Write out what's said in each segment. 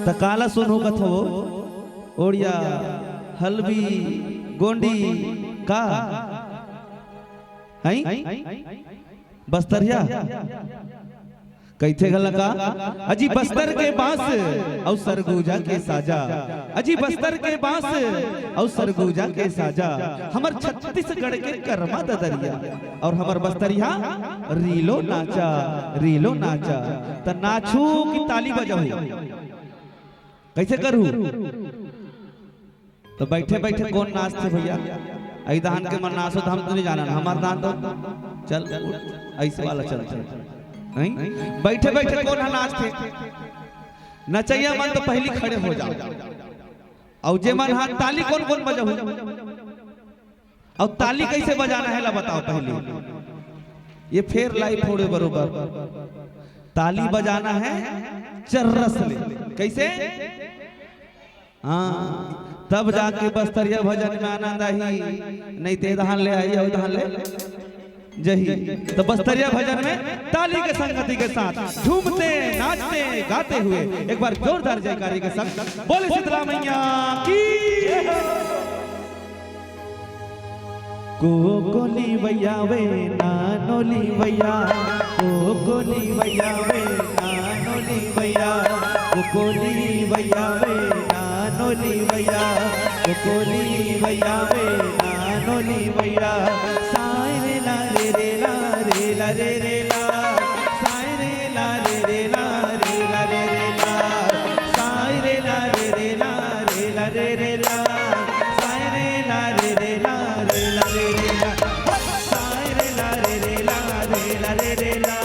तकाला सोनू कथो ओडिया हलवी गोंडी का है बस्तरिया कैथे गल का अजी बस्तर के बांस और सरगुजा के साजा अजी बस्तर के बांस और सरगुजा के साजा हमर छत्तीसगढ़ के कर्मा ददरिया और हमर बस्तरिया रीलो नाचा त नाचू की ताली बजाऊ कैसे करूं तो बैठे बैठे कौन नाचते भैया आई दहन के मन नाचो तो हम तो नहीं जाना हमार दान तो चल ऐसे वाला चलते नहीं बैठे बैठे कौन नाचते नचैया मन तो पहली खड़े हो जाओ और जे मन हाथ ताली कौन कौन बजाऊ और ताली कैसे बजाना है ला बताओ पहले ये फेर लाइव थोड़े बरोबर ताली बजाना है चर्रस ले कैसे हाँ तब जाके बस्तरिया भजन में आनंद आई नहीं ते दहन ले आई और दहन ले जही तो बस्तरिया भजन में ताली के संगति के साथ झूमते नाचते गाते हुए एक बार जोरदार जयकारी के साथ बोले शीतला मैया की कोकोली भैया वे नानोली भैया कोकोली भैया वे नानोली भैया कोकोली भैया वे नानोली भैया कोकोली भैया वे नानोली भैया साई रे ला रे ला रे ला रे रे ला साई रे ला रे ला रे ला रे रे ला साई रे ला रे ला रे ला रे रे ला साई रे ला रे ला रे ला रे रे ला साई रे ला रे ला रे ला रे रे ला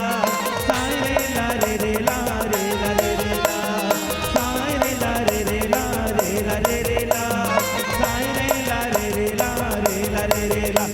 साई रे ला रे ला रे ला रे रे ला साई रे ला रे ला रे ला रे रे ला साई रे ला रे ला रे ला रे रे ला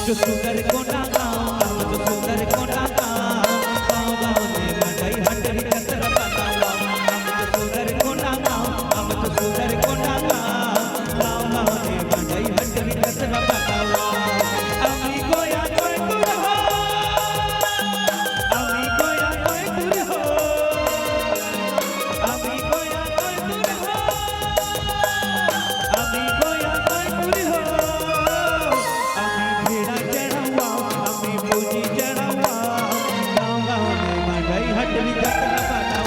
जो सुंदर कोना गाँव जो सुंदर कोना गाँव गाँव में मंडई हटरी कसर बतावा जो सुंदर कोना गाँव जो सुंदर कोना गाँव गाँव में मंडई हटरी कसर बतावा अमी गोया कोई दूर हो अमी गोया कोई दूर हो अमी गोया कोई दूर हो अमी गोया कोई दूर हो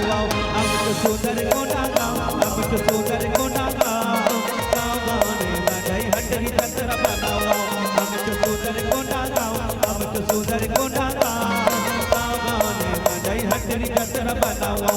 सुंदर कोना गाँव अब तो सुंदर कोना गाँव गाँव गाँव ने मंडई हटरी कसर बतावा अब तो सुंदर कोना गाँव अब तो सुंदर कोना गाँव गाँव गाँव ने मंडई हटरी कसर बतावा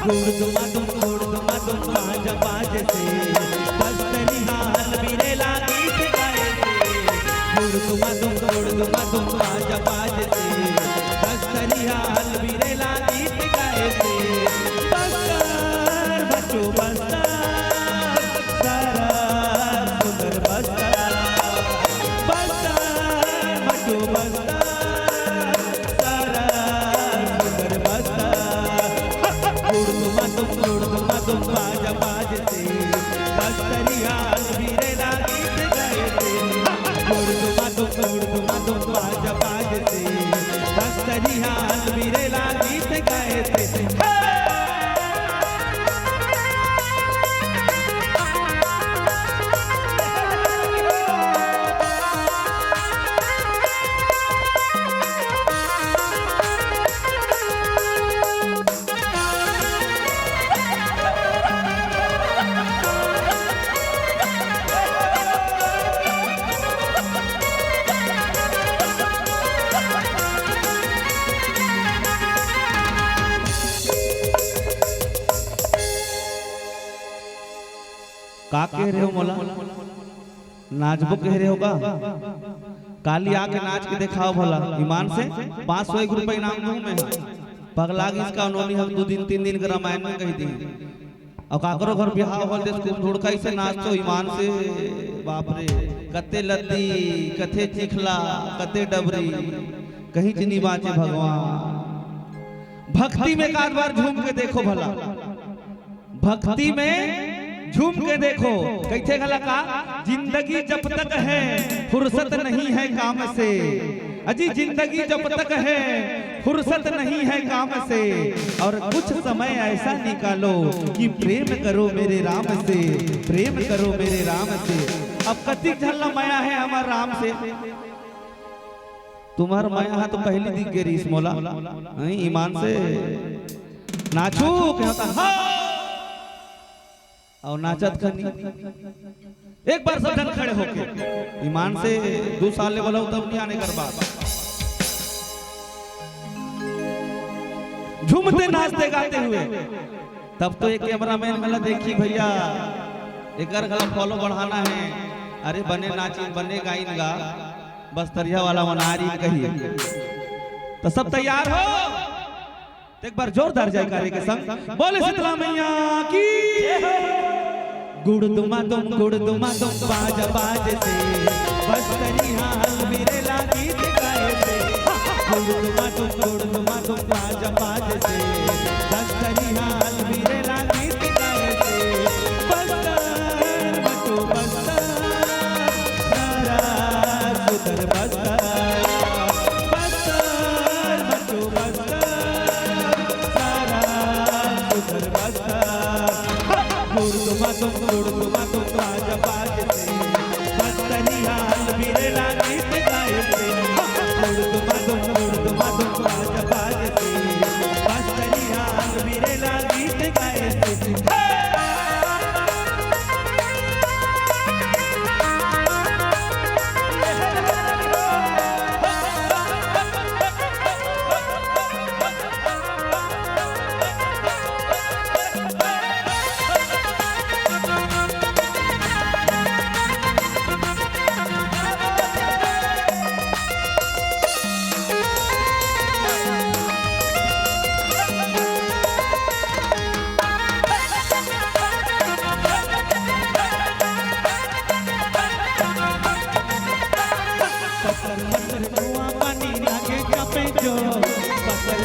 गुड़ बाजा बाज से बस्तरी हाल बिरे लागी के गाए से गुड़ बाजा बाज से बस्तरी हाल बिरे लागी के गाए से बस्तर बच्चो बस्तर सारा सुंदर बस्तर बस्तर बच्चो बस्तर सारा सुंदर बस्तर तुम बाजा बाज से बस्तरी हाल बिरे लागी के गाए से तुम बाजा बाज से का कह रहे हो मोला? नाचबो कह रहे होगा? काली आके नाच के दिखाओ भला ईमान से। 501 रुपये इनाम दूं मैं। पगलागी इसका उन्होंने हम 2 दिन 3 दिन का रामायण में कही थी। और काकरो घर बिहाव होल देश खूब धुड़काई से नाचो ईमान से। बाप रे कते लद्दी कथे चिखला कते डबरी कहीं चनी बाचे भगवान। भक्ति में एक बार झूम के देखो भला, भक्ति में झूम के देखो। कैसे गला का जिंदगी जब तक है फुर्सत नहीं है काम से। अजी जिंदगी जब तक है फुर्सत नहीं है काम से। और कुछ समय ऐसा निकालो कि प्रेम करो मेरे राम से, प्रेम करो मेरे राम से। अब कतिक झल्ला माया है हमार राम से। तुम्हार माया तो पहली दिख गई इस मोला ईमान से। नाचू कहता हाँ और नाचत खनी। एक बार सब जन खड़े होके ईमान से 2 साल ले बोला तब नहीं आने कर बात। झूमते नाचते गाते हुए। तब तो एक कैमरामैन मिला, देखी भैया एक गला फॉलो बढ़ाना है। अरे बने नाची बने गाइन गा बस तरिया वाला मनारी कही। तो सब तैयार हो? एक बार जोरदार जयकारे के संग बोले शीतला मैया की। गुड़ दुमा तुम बाज बाज से बस तरिया हलवीरेला गीत गाए से। गुड़ दुमा तुम बाज बाज से बस तरिया हलवीरेला गीत गाए से। बस्तर बटो बस्तर सारा सुधर बस्तर। बस्तर बटो बस्तर सारा सुधर बस्तर। गुड़ दुमा तुम बाज बाज से बस तरिया हलवीरेला गीत गाए से। गुड़ दुमा तुम बाज बाज से बस तरिया हलवीरेला गीत गाए से।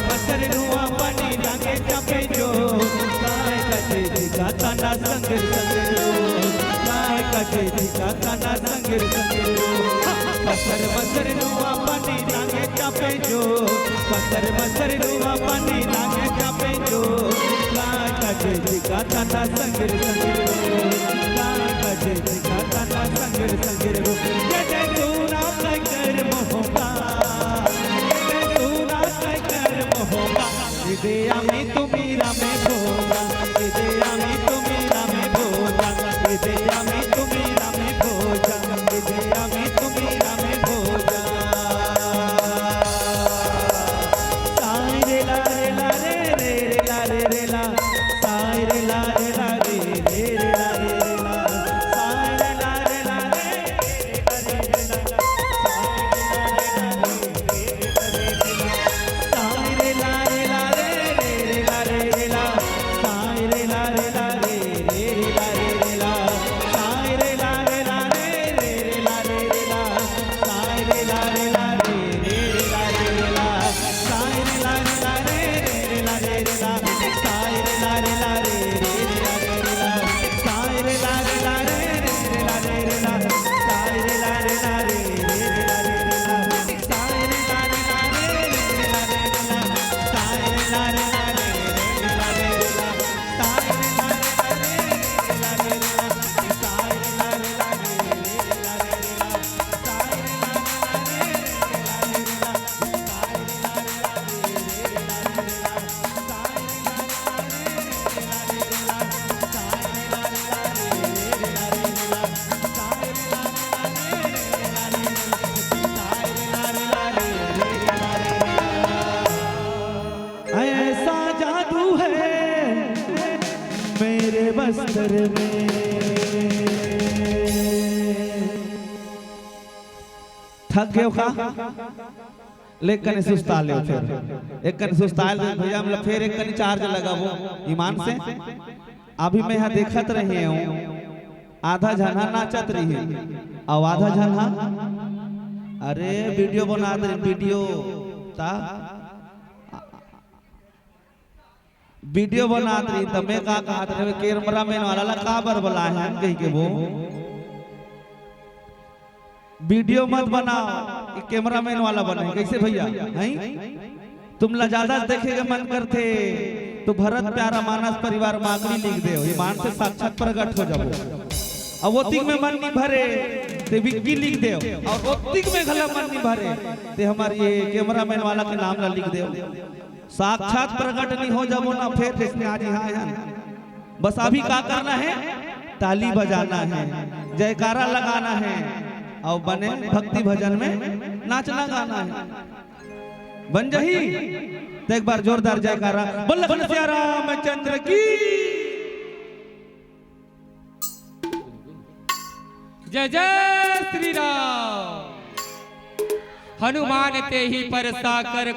बसर रुआ पानी लागे चापे जो काय कटे दिखा ताना संगर संगरो। काय कटे दिखा ताना संगर संगरो। बसर रुआ पानी लागे चापे जो बसर रुआ पानी लागे चापे जो। काय कटे दिखा ताना संगर संगरो। काय कटे दिखा ताना संगर संगरो। ये जय तू ना कर मोहब्बा दे आमी तुम्ही रामे भोला। दे आमी तुम्ही रामे भोला। दे आमी तुम्ही रामे भोला। दे आमी तुम्ही रामे भोला। साई रे ला रे ला रे रे रे ला रे रे ला। साई रे ला रे ला रे रे रे ला रे रे ला। साई रे ला रे ला रे रे रे रे ला। साई रे ला रे ला बस्तर में। थक गए का लेकिन सुस्ता ले फिर एक कन सुस्ता ले भैया मतलब फिर एक कन चार्ज लगा वो ईमान से। अभी मैं यहाँ देखत रहे हूँ आधा झना नाचत रही और आधा झना अरे वीडियो बना दे वीडियो ता वीडियो बना रही तब मैं का कहा था कैमरा मैन वाला का बर बोला है कहीं के वो वीडियो मत बनाओ कैमरा मैन वाला बने कैसे भैया हैं तुम ज्यादा देखेगा मन करते तो भरत प्यारा मानस परिवार मागड़ी लिख दे ईमान से साक्षात प्रकट हो जाओ और ओतिक में मन नहीं भरे ते विक्की लिख दे और ओतिक में गला मन नहीं भरे ते हमारे ये कैमरा मैन वाला के नाम ला लिख दे साक्षात प्रकट नहीं हो जाओ ना फिर इसमें आज यहाँ बस अभी क्या करना है ताली बजाना है जयकारा लगाना है और बने भक्ति भजन में नाचना गाना है बन जही तो एक बार जोरदार जयकारा बोल सिया रामचंद्र की जय जय श्री राम। हनुमान ते ही परसा कर